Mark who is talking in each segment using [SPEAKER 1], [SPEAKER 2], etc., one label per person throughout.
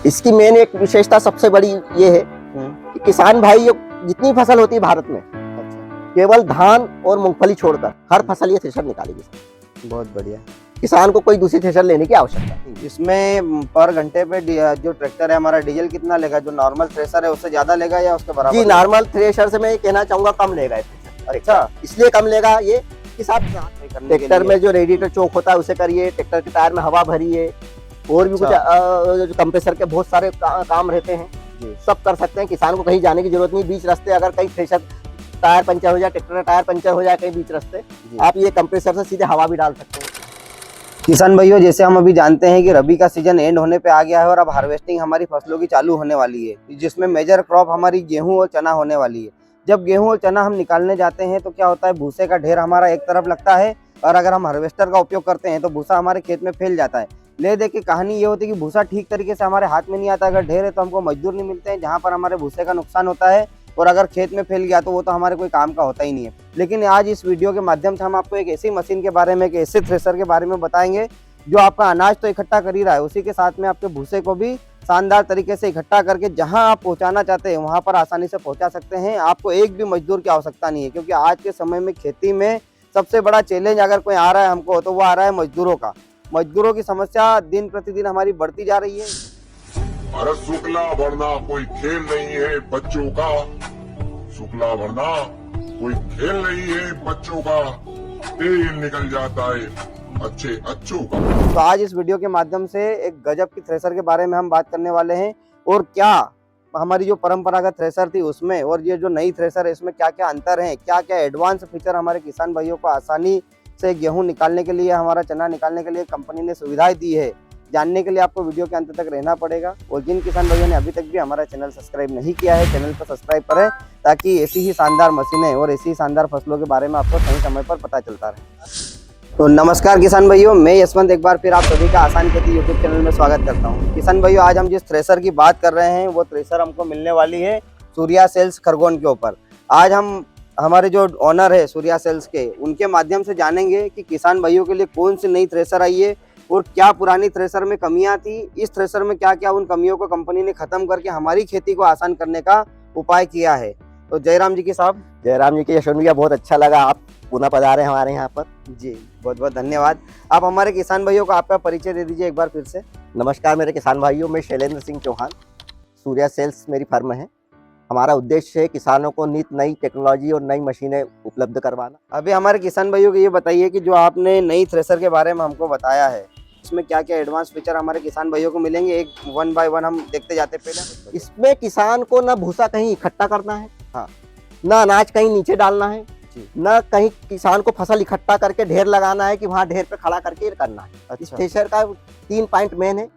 [SPEAKER 1] इसकी मेन एक विशेषता सबसे बड़ी ये है कि किसान भाई जितनी फसल होती है भारत में, केवल धान और मूंगफली छोड़कर हर फसल ये थ्रेशर निकालेगी।
[SPEAKER 2] बहुत बढ़िया।
[SPEAKER 1] किसान को कोई दूसरी थ्रेशर लेने की आवश्यकता नहीं।
[SPEAKER 2] इसमें पर घंटे पे जो ट्रैक्टर है हमारा डीजल कितना लेगा? जो नॉर्मल थ्रेशर है उससे ज्यादा लेगा या उसके बराबर?
[SPEAKER 1] जी, नॉर्मल थ्रेशर से मैं ये कहना चाहूंगा कम लेगा ये थ्रेशर। अच्छा, इसलिए कम लेगा ये कि साहब ट्रैक्टर में जो रेडिएटर चौक होता है उसे करिए, ट्रैक्टर के टायर में हवा भरिए, और भी कुछ जो कंप्रेसर के बहुत सारे काम रहते हैं, सब कर सकते हैं। किसान को कहीं जाने की जरूरत नहीं। बीच रास्ते अगर कहीं थ्रेशर टायर पंचर हो जाए, ट्रैक्टर का टायर पंचर हो जाए कहीं बीच रास्ते, आप ये कंप्रेसर से सीधे हवा भी डाल सकते हैं।
[SPEAKER 2] किसान भाइयों, जैसे हम अभी जानते हैं कि रबी का सीजन एंड होने पे आ गया है और अब हार्वेस्टिंग हमारी फसलों की चालू होने वाली है, जिसमें मेजर क्रॉप हमारी गेहूं और चना होने वाली है। जब गेहूं और चना हम निकालने जाते हैं तो क्या होता है, भूसे का ढेर हमारा एक तरफ लगता है और अगर हम हार्वेस्टर का उपयोग करते हैं तो भूसा हमारे खेत में फैल जाता है। ले दे की कहानी ये होती है कि भूसा ठीक तरीके से हमारे हाथ में नहीं आता। अगर ढेर है तो हमको मजदूर नहीं मिलते हैं, जहाँ पर हमारे भूसे का नुकसान होता है, और अगर खेत में फैल गया तो वो तो हमारे कोई काम का होता ही नहीं है। लेकिन आज इस वीडियो के माध्यम से हम आपको एक ऐसी मशीन के बारे में, एक ऐसे थ्रेशर के बारे में बताएंगे जो आपका अनाज तो इकट्ठा कर ही रहा है, उसी के साथ में आपके भूसे को भी शानदार तरीके से इकट्ठा करके जहां आप पहुंचाना चाहते हैं वहां पर आसानी से पहुंचा सकते हैं। आपको एक भी मजदूर की आवश्यकता नहीं है, क्योंकि आज के समय में खेती में सबसे बड़ा चैलेंज अगर कोई आ रहा है हमको, तो वो आ रहा है मजदूरों का। मजदूरों की समस्या दिन प्रतिदिन हमारी बढ़ती जा रही है।
[SPEAKER 3] अरे शुक्ला भरना कोई खेल नहीं है बच्चों का, शुक्ला भरना कोई खेल नहीं है बच्चों का, तेल निकल जाता है अच्छों का।
[SPEAKER 2] तो आज इस वीडियो के माध्यम से एक गजब की थ्रेशर के बारे में हम बात करने वाले हैं, और क्या हमारी जो परंपरागत थ्रेशर थी उसमें और ये जो नई थ्रेशर है इसमें क्या क्या अंतर है, क्या क्या एडवांस फीचर हमारे किसान भाइयों को आसानी से गेहूं निकालने के लिए, हमारा चना निकालने के लिए कंपनी ने सुविधाएं दी है। जानने के लिए आपको वीडियो के अंत तक रहना पड़ेगा। और जिन किसान भाइयों ने अभी तक भी हमारा चैनल सब्सक्राइब नहीं किया है, चैनल को सब्सक्राइब करें, ताकि ऐसी ही शानदार मशीनें और ऐसी ही शानदार फसलों के बारे में आपको सही समय पर पता चलता रहे। तो नमस्कार किसान भाइयों, मैं यशवंत एक बार फिर आप सभी का आसान खेती यूट्यूब चैनल में स्वागत करता हूं। किसान भाइयों, आज हम जिस थ्रेशर की बात कर रहे हैं वो थ्रेशर हमको मिलने वाली है सूर्या सेल्स खरगोन के ऊपर। आज हम हमारे जो ओनर है सूर्या सेल्स के, उनके माध्यम से जानेंगे कि किसान भाइयों के लिए कौन सी नई थ्रेशर आई है और क्या पुरानी थ्रेशर में कमियां थी, इस थ्रेशर में क्या क्या उन कमियों को कंपनी ने खत्म करके हमारी खेती को आसान करने का उपाय किया है। तो जयराम जी की साहब।
[SPEAKER 1] जयराम जी की यशवंत भैया, बहुत अच्छा लगा आप पुनः पधारे हमारे यहाँ पर।
[SPEAKER 2] जी बहुत बहुत धन्यवाद। आप हमारे किसान भाइयों को आपका परिचय दे दीजिए एक बार फिर से।
[SPEAKER 1] नमस्कार मेरे किसान भाइयों, मैं शैलेंद्र सिंह चौहान, सूर्या सेल्स मेरी फर्म है। हमारा उद्देश्य है किसानों को नित नई टेक्नोलॉजी और नई मशीनें उपलब्ध करवाना।
[SPEAKER 2] अभी हमारे किसान भाइयों को ये बताइए कि जो आपने नई थ्रेशर के बारे में हमको बताया है, इसमें क्या क्या एडवांस फीचर हमारे किसान भाइयों को मिलेंगे, एक वन बाय वन हम देखते जाते पहले।
[SPEAKER 1] इसमें किसान को ना भूसा कहीं इकट्ठा करना है,
[SPEAKER 2] हाँ,
[SPEAKER 1] ना अनाज कहीं नीचे डालना है, ना कहीं किसान को फसल इकट्ठा करके ढेर लगाना है कि वहाँ ढेर पे खड़ा करके करना है।
[SPEAKER 2] अच्छा।
[SPEAKER 1] इस थ्रेशर का 3 पॉइंट मेन है।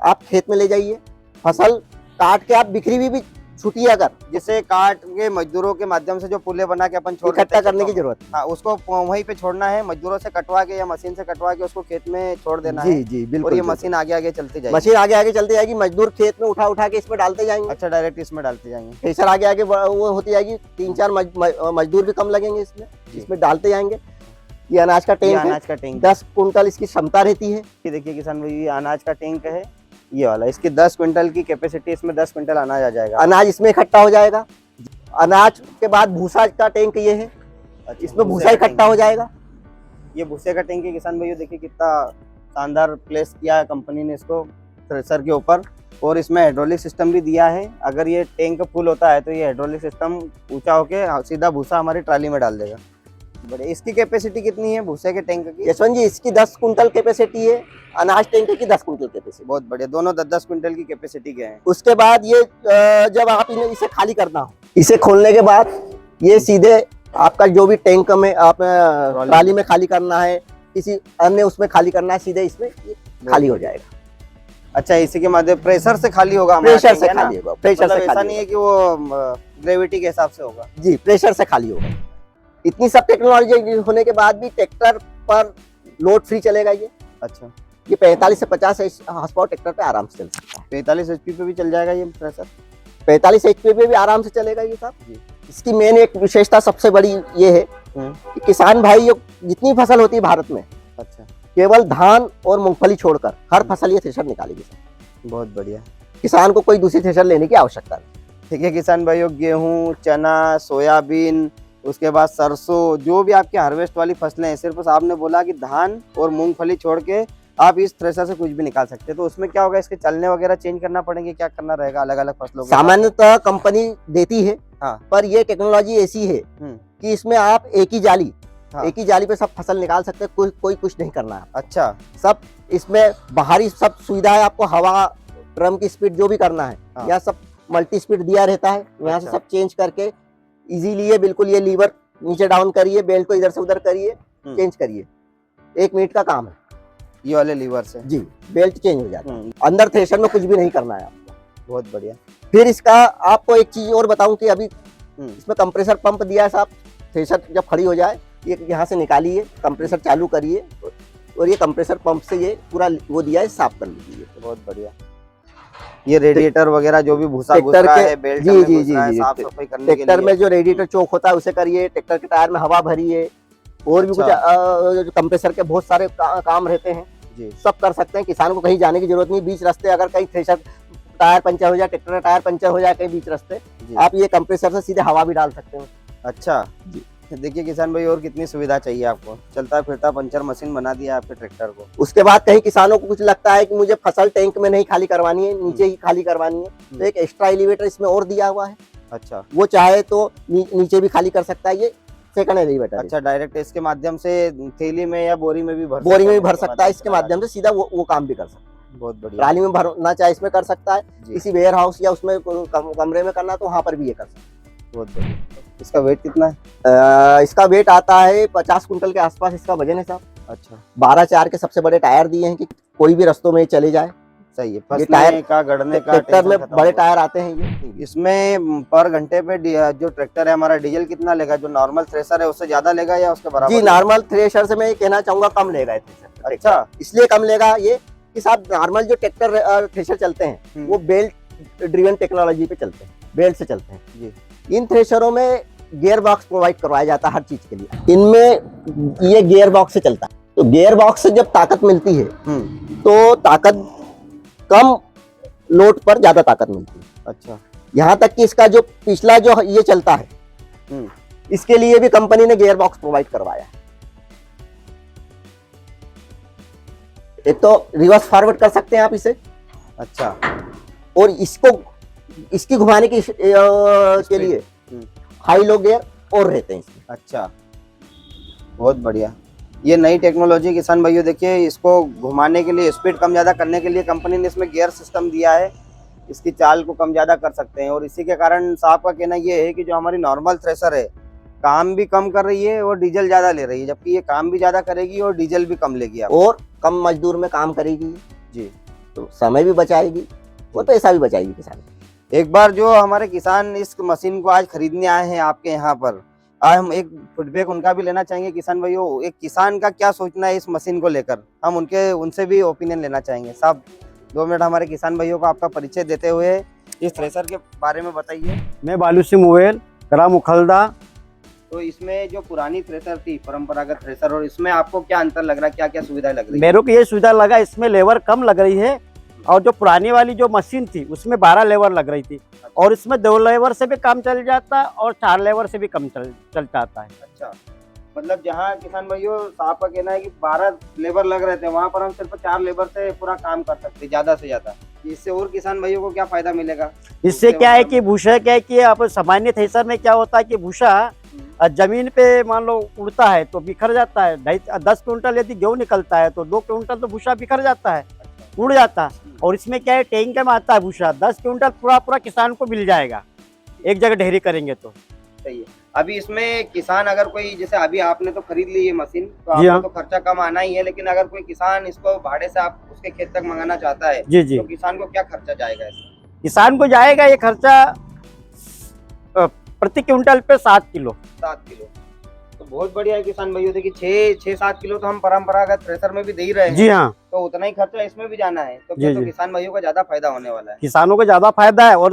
[SPEAKER 1] आप खेत में ले जाइए, फसल काट के आप बिखरी भी छुटिए, अगर
[SPEAKER 2] जिसे काट के मजदूरों के माध्यम से जो पुले बना के अपन छोड़
[SPEAKER 1] इकट्ठा करने की जरूरत है।
[SPEAKER 2] हाँ, उसको वहीं पे छोड़ना है, मजदूरों से कटवा के या मशीन से कटवा के उसको खेत में छोड़ देना है।
[SPEAKER 1] जी जी बिल्कुल।
[SPEAKER 2] और ये मशीन आगे आगे चलती जाएगी।
[SPEAKER 1] मशीन आगे आगे चलती जाएगी, मजदूर खेत में उठा उठा के इसमें डालते जाएंगे।
[SPEAKER 2] अच्छा, डायरेक्ट इसमें डालते जाएंगे।
[SPEAKER 1] थ्रेशर आगे आगे वो होती जाएगी, 3-4 मजदूर भी कम लगेंगे इसमें डालते जाएंगे। ये अनाज का टैंक है,
[SPEAKER 2] अनाज का टैंक
[SPEAKER 1] 10 कुंटल इसकी क्षमता रहती है।
[SPEAKER 2] ये देखिए किसान भाई, ये अनाज का टैंक है, ये वाला, इसकी 10 क्विंटल की कैपेसिटी, इसमें 10 क्विंटल अनाज आ जाएगा।
[SPEAKER 1] अनाज इसमें इकट्ठा हो जाएगा। अनाज के बाद भूसा का टैंक ये है, इसमें भूसा इकट्ठा हो जाएगा।
[SPEAKER 2] ये भूसे का टैंक है किसान भाइयों, देखिए कितना शानदार प्लेस किया है कंपनी ने इसको थ्रेशर के ऊपर। और इसमें हाइड्रोलिक सिस्टम भी दिया है। अगर ये टैंक फुल होता है तो ये हाइड्रोलिक सिस्टम ऊंचा होके सीधा भूसा हमारी ट्राली में डाल देगा। बड़े, इसकी कैपेसिटी कितनी है भूसे के टैंक की?
[SPEAKER 1] यशवंत जी, इसकी 10 कुंटल कैपेसिटी है, अनाज टैंक की 10 कुंटल कैपेसिटी।
[SPEAKER 2] बहुत बढ़िया, दोनों 10-10 क्विंटल की कैपेसिटी के हैं।
[SPEAKER 1] उसके बाद ये जब आप इसे खाली करना हो, इसे खोलने के बाद ये सीधे आपका जो भी टैंक में आप ट्राली में खाली करना है, किसी अन्य उसमें खाली करना है, सीधे इसमें खाली हो जाएगा।
[SPEAKER 2] अच्छा, इसी के माध्यम प्रेशर से खाली होगा?
[SPEAKER 1] प्रेशर से खाली होगा। प्रेशर से
[SPEAKER 2] ऐसा नहीं है कि वो ग्रेविटी के हिसाब से होगा? जी,
[SPEAKER 1] प्रेशर से खाली होगा। इतनी सब टेक्नोलॉजी होने के बाद भी ट्रैक्टर पर लोड फ्री चलेगा ये।
[SPEAKER 2] अच्छा,
[SPEAKER 1] ये 45 से 50 हॉर्स पावर ट्रैक्टर पे आराम से चल सकता है।
[SPEAKER 2] 45 HP पे भी चल जाएगा ये थ्रेशर?
[SPEAKER 1] 45 HP पे भी आराम से चलेगा ये साहब। इसकी मेन एक विशेषता सबसे बड़ी ये है कि किसान भाई जितनी फसल होती है भारत में,
[SPEAKER 2] अच्छा,
[SPEAKER 1] केवल धान और मूंगफली छोड़कर हर फसल ये थ्रेशर निकालेगी सर।
[SPEAKER 2] बहुत बढ़िया।
[SPEAKER 1] किसान को कोई दूसरी थ्रेशर लेने की आवश्यकता नहीं।
[SPEAKER 2] ठीक है किसान भाइयों, गेहूं, चना, सोयाबीन, उसके बाद सरसों, जो भी आपकी हार्वेस्ट वाली फसलें हैं, सिर्फ आपने बोला कि धान और मूंगफली छोड़ के आप इस थ्रेशर से कुछ भी निकाल सकते हैं। तो उसमें क्या होगा, इसके चलने वगैरह चेंज करना पड़ेंगे, क्या करना रहेगा अलग अलग फसलों के?
[SPEAKER 1] सामान्यतः कंपनी देती है,
[SPEAKER 2] हाँ।
[SPEAKER 1] पर ये टेक्नोलॉजी ऐसी है कि इसमें आप एक ही जाली,
[SPEAKER 2] हाँ।
[SPEAKER 1] एक ही जाली पे सब फसल निकाल सकते हैं, कोई कुछ नहीं करना है।
[SPEAKER 2] अच्छा।
[SPEAKER 1] सब इसमें बाहरी सब सुविधा है, आपको हवा, ड्रम की स्पीड जो भी करना है,
[SPEAKER 2] हाँ।
[SPEAKER 1] यहाँ सब मल्टी स्पीड दिया रहता है। यहाँ से
[SPEAKER 2] अच्छा।
[SPEAKER 1] सब चेंज करके इजीली ये बिल्कुल ये लीवर नीचे डाउन करिए, बेल्ट को इधर से उधर करिए, चेंज करिए, 1 मिनट का काम है
[SPEAKER 2] ये वाले लीवर से
[SPEAKER 1] जी, बेल्ट चेंज हो जाता है। अंदर थ्रेशर में कुछ भी नहीं करना है आपको।
[SPEAKER 2] बहुत बढ़िया।
[SPEAKER 1] फिर इसका आपको एक चीज और बताऊं कि अभी इसमें कंप्रेसर पंप दिया है साहब। थ्रेशर जब खड़ी हो जाए, ये यहाँ से निकालिए, कंप्रेसर चालू करिए और ये कंप्रेसर पंप से ये पूरा वो दिया है, साफ कर लीजिए।
[SPEAKER 2] बहुत बढ़िया। ये रेडिएटर वगैरह जो भी भूसा घुस
[SPEAKER 1] ट्रैक्टर
[SPEAKER 2] रहा
[SPEAKER 1] के-
[SPEAKER 2] है, बेल्ट
[SPEAKER 1] जी,
[SPEAKER 2] में
[SPEAKER 1] जी,
[SPEAKER 2] घुस रहा है,
[SPEAKER 1] जी,
[SPEAKER 2] साफ
[SPEAKER 1] जी।
[SPEAKER 2] सफाई करने के
[SPEAKER 1] ट्रैक्टर
[SPEAKER 2] लिए।
[SPEAKER 1] में जो रेडिएटर चोक होता है उसे करिए, ट्रैक्टर के टायर में हवा भरिए, और भी कुछ जो कंप्रेसर के बहुत सारे काम रहते हैं,
[SPEAKER 2] जी।
[SPEAKER 1] सब कर सकते हैं। किसान को कहीं जाने की जरूरत नहीं। बीच रास्ते अगर कहीं थ्रेशर टायर पंचर हो जाए, ट्रैक्टर का टायर पंचर हो जाए कहीं बीच रास्ते, आप ये कंप्रेसर से सीधे हवा भी डाल सकते हैं।
[SPEAKER 2] अच्छा
[SPEAKER 1] जी।
[SPEAKER 2] देखिए किसान भाई, और कितनी सुविधा चाहिए आपको, चलता फिरता पंचर मशीन बना दिया आपके ट्रैक्टर को।
[SPEAKER 1] उसके बाद कहीं किसानों को कुछ लगता है कि मुझे फसल टैंक में नहीं खाली करवानी है, नीचे ही खाली करवानी है, तो एक एक्स्ट्रा एलिवेटर इसमें और दिया हुआ है।
[SPEAKER 2] अच्छा।
[SPEAKER 1] वो चाहे तो नीचे भी खाली कर सकता है। ये सेकंड एलिवेटर है।
[SPEAKER 2] अच्छा, डायरेक्ट इसके माध्यम से थैली में या बोरी में भी
[SPEAKER 1] बोरी में भी भर सकता है, इसके माध्यम से सीधा वो काम भी कर सकता है।
[SPEAKER 2] बहुत बढ़िया।
[SPEAKER 1] ट्राली में भरना चाहे इसमें कर सकता है,
[SPEAKER 2] जी।
[SPEAKER 1] किसी वेयर हाउस या उसमें कमरे में करना तो वहां पर भी ये कर सकता है।
[SPEAKER 2] बहुत बढ़िया। इसका वेट कितना है?
[SPEAKER 1] इसका वेट आता है 50 कुंटल के आसपास इसका वजन है साहब।
[SPEAKER 2] अच्छा,
[SPEAKER 1] 12/4 के सबसे बड़े टायर दिए हैं कि कोई भी रस्तों में चले जाए।
[SPEAKER 2] सही है।
[SPEAKER 1] ये
[SPEAKER 2] फंसने
[SPEAKER 1] टायर
[SPEAKER 2] का, गड़ने का
[SPEAKER 1] ट्रैक्टर
[SPEAKER 2] टेंशन
[SPEAKER 1] में
[SPEAKER 2] खत्म
[SPEAKER 1] बड़े
[SPEAKER 2] होगा।
[SPEAKER 1] टायर आते हैं ये।
[SPEAKER 2] इसमें पर घंटे पे जो ट्रैक्टर है हमारा डीजल कितना लेगा? जो नॉर्मल थ्रेसर है उससे ज्यादा लेगा या उसके बराबर?
[SPEAKER 1] जी, नॉर्मल थ्रेशर से मैं ये कहना चाहूंगा कम लेगा ये थ्रेशर।
[SPEAKER 2] अच्छा।
[SPEAKER 1] इसलिए कम लेगा ये कि साहब नॉर्मल जो ट्रैक्टर थ्रेशर चलते हैं वो बेल्ट ड्रिवन टेक्नोलॉजी पे चलते हैं, बेल्ट से चलते हैं
[SPEAKER 2] जी।
[SPEAKER 1] इन थ्रेशरों में गियर बॉक्स प्रोवाइड करवाया जाता है हर चीज के लिए। इनमें ये गियर बॉक्स से चलता है, तो गियर बॉक्स से जब ताकत मिलती है तो ताकत कम लोड पर ज्यादा ताकत मिलती है।
[SPEAKER 2] अच्छा।
[SPEAKER 1] यहाँ तक कि इसका जो पिछला जो ये चलता है इसके लिए भी कंपनी ने गियर बॉक्स प्रोवाइड करवाया है। एक तो रिवर्स फॉरवर्ड कर सकते हैं आप इसे,
[SPEAKER 2] अच्छा।
[SPEAKER 1] और इसकी घुमाने की के लिए हाई लो गियर और रहते हैं इसमें।
[SPEAKER 2] अच्छा, बहुत बढ़िया। ये नई टेक्नोलॉजी किसान भाइयों, देखिए इसको घुमाने के लिए, स्पीड कम ज़्यादा करने के लिए कंपनी ने इसमें गियर सिस्टम दिया है। इसकी चाल को कम ज़्यादा कर सकते हैं, और इसी के कारण साहब का कहना ये है कि जो हमारी नॉर्मल थ्रेसर है काम भी कम कर रही है और डीजल ज़्यादा ले रही है, जबकि ये काम भी ज़्यादा करेगी और डीजल भी कम लेगी आप।
[SPEAKER 1] और कम मजदूर में काम करेगी
[SPEAKER 2] जी।
[SPEAKER 1] तो समय भी बचाएगी और पैसा भी बचाएगी किसान।
[SPEAKER 2] एक बार जो हमारे किसान इस मशीन को आज खरीदने आए हैं आपके यहाँ पर, आज हम एक फीडबैक उनका भी लेना चाहेंगे। किसान भाइयों, एक किसान का क्या सोचना है इस मशीन को लेकर, हम उनसे भी ओपिनियन लेना चाहेंगे। साहब 2 मिनट हमारे किसान भाइयों को आपका परिचय देते हुए इस थ्रेसर के बारे में बताइए।
[SPEAKER 4] मैं बालू सिंह मुवेल, ग्राम उखलदा।
[SPEAKER 2] तो इसमें जो पुरानी थ्रेसर थी, परंपरागत थ्रेसर, और इसमें आपको क्या अंतर लग रहा है, क्या क्या सुविधाएं लग रही है?
[SPEAKER 4] मेरे को ये सुविधा लगा, इसमें लेबर कम लग रही है, और जो पुरानी वाली जो मशीन थी उसमें 12 लेबर लग रही थी, और इसमें 2 लेबर से भी काम चल जाता है और 4 लेबर से भी कम चल जाता है।
[SPEAKER 2] अच्छा, मतलब जहाँ किसान भाइयों साहब का कहना है कि 12 लेबर लग रहे थे, वहाँ पर हम सिर्फ 4 लेबर से पूरा काम कर सकते ज्यादा से ज्यादा। इससे और किसान भाइयों को क्या फायदा मिलेगा?
[SPEAKER 4] इससे क्या है कि भूसा क्या है कि आप सामान्य थ्रेसर में क्या होता है कि भूसा जमीन पे मान लो उड़ता है तो बिखर जाता है। 10 क्विंटल यदि गेहूँ निकलता है तो 2 क्विंटल तो भूसा बिखर जाता है, उड़ जाता है। और इसमें क्या है, टैंक में आता है भूसा, 10 क्विंटल पूरा किसान को मिल जाएगा एक जगह ढेरी करेंगे तो।
[SPEAKER 2] सही है। अभी इसमें किसान अगर कोई, जैसे अभी आपने तो खरीद ली ये मशीन, तो
[SPEAKER 4] जी
[SPEAKER 2] आपको
[SPEAKER 4] हाँ।
[SPEAKER 2] तो खर्चा कम आना ही है, लेकिन अगर कोई किसान इसको भाड़े से आप उसके खेत तक मंगाना चाहता है,
[SPEAKER 4] जी जी,
[SPEAKER 2] तो किसान को क्या खर्चा जाएगा इसमें?
[SPEAKER 4] किसान को जाएगा ये खर्चा प्रति क्विंटल पे 7 किलो।
[SPEAKER 2] 7 किलो तो बहुत बढ़िया है किसान भाइयों। देखिए 6-7 किलो तो हम परंपरागत थ्रेसर में भी दे ही रहे हैं।
[SPEAKER 4] जी हाँ,
[SPEAKER 2] तो तो उतना ही खर्चा इसमें भी जाना है, तो
[SPEAKER 4] जी,
[SPEAKER 2] फिर तो
[SPEAKER 4] जी।
[SPEAKER 2] किसान भाइयों को ज्यादा फायदा होने वाला है।
[SPEAKER 4] किसानों को ज्यादा फायदा है। और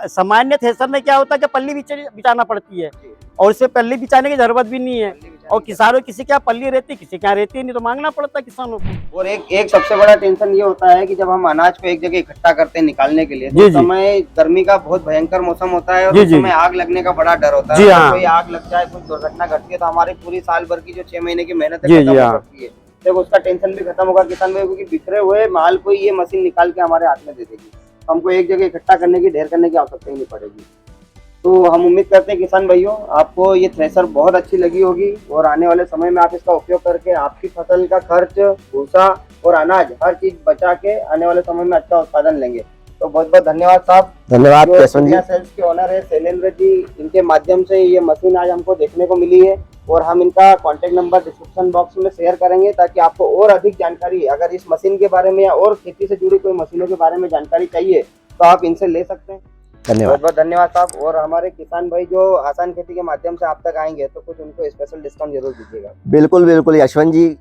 [SPEAKER 4] सामान्य थ्रेसर में क्या होता है कि पल्ली बिछाना पड़ती है, और इससे पल्ली बिछाने की जरूरत भी नहीं है। और किसानों किसी क्या पल्ली रहती, किसी क्या रहती नहीं, तो मांगना पड़ता है किसानों को।
[SPEAKER 2] और एक सबसे बड़ा टेंशन ये होता है कि जब हम अनाज को एक जगह इकट्ठा करते हैं निकालने के लिए,
[SPEAKER 4] जी,
[SPEAKER 2] तो
[SPEAKER 4] जी।
[SPEAKER 2] समय गर्मी का बहुत भयंकर मौसम होता है और
[SPEAKER 4] जी,
[SPEAKER 2] उस
[SPEAKER 4] जी।
[SPEAKER 2] समय आग लगने का बड़ा डर होता है।
[SPEAKER 4] जी,
[SPEAKER 2] अगर
[SPEAKER 4] हाँ।
[SPEAKER 2] कोई आग लग जाए, कुछ दुर्घटना घटती है, तो हमारी पूरी साल भर की जो 6 महीने की मेहनत है
[SPEAKER 4] जी,
[SPEAKER 2] खत्म
[SPEAKER 4] जी,
[SPEAKER 2] हो
[SPEAKER 4] हाँ।
[SPEAKER 2] सकती है। देखो उसका टेंशन भी खत्म होगा किसान भाई, क्योंकि बिखरे हुए माल को ये मशीन निकाल के हमारे हाथ में दे देगी, हमको एक जगह इकट्ठा करने की, ढेर करने की आवश्यकता ही नहीं पड़ेगी। तो हम उम्मीद करते हैं किसान भाइयों आपको ये थ्रेसर बहुत अच्छी लगी होगी, और आने वाले समय में आप इसका उपयोग करके आपकी फसल का खर्च, भूसा और अनाज हर चीज बचा के आने वाले समय में अच्छा उत्पादन लेंगे। तो बहुत बहुत धन्यवाद साहब।
[SPEAKER 1] धन्यवाद
[SPEAKER 2] जो
[SPEAKER 1] केशवन जी।
[SPEAKER 2] सूर्या सेल्स के ओनर है शैलेंद्र जी, इनके माध्यम से ये मशीन आज हमको देखने को मिली है, और हम इनका कॉन्टेक्ट नंबर डिस्क्रिप्शन बॉक्स में शेयर करेंगे, ताकि आपको और अधिक जानकारी, अगर इस मशीन के बारे में या और खेती से जुड़ी कोई मशीनों के बारे में जानकारी चाहिए तो आप इनसे ले सकते हैं।
[SPEAKER 1] धन्यवाद।
[SPEAKER 2] बहुत बहुत धन्यवाद साहब। और हमारे किसान भाई जो आसान खेती के माध्यम से आप तक आएंगे, तो कुछ उनको स्पेशल डिस्काउंट जरूर दीजिएगा।
[SPEAKER 1] बिल्कुल बिल्कुल यशवंत जी।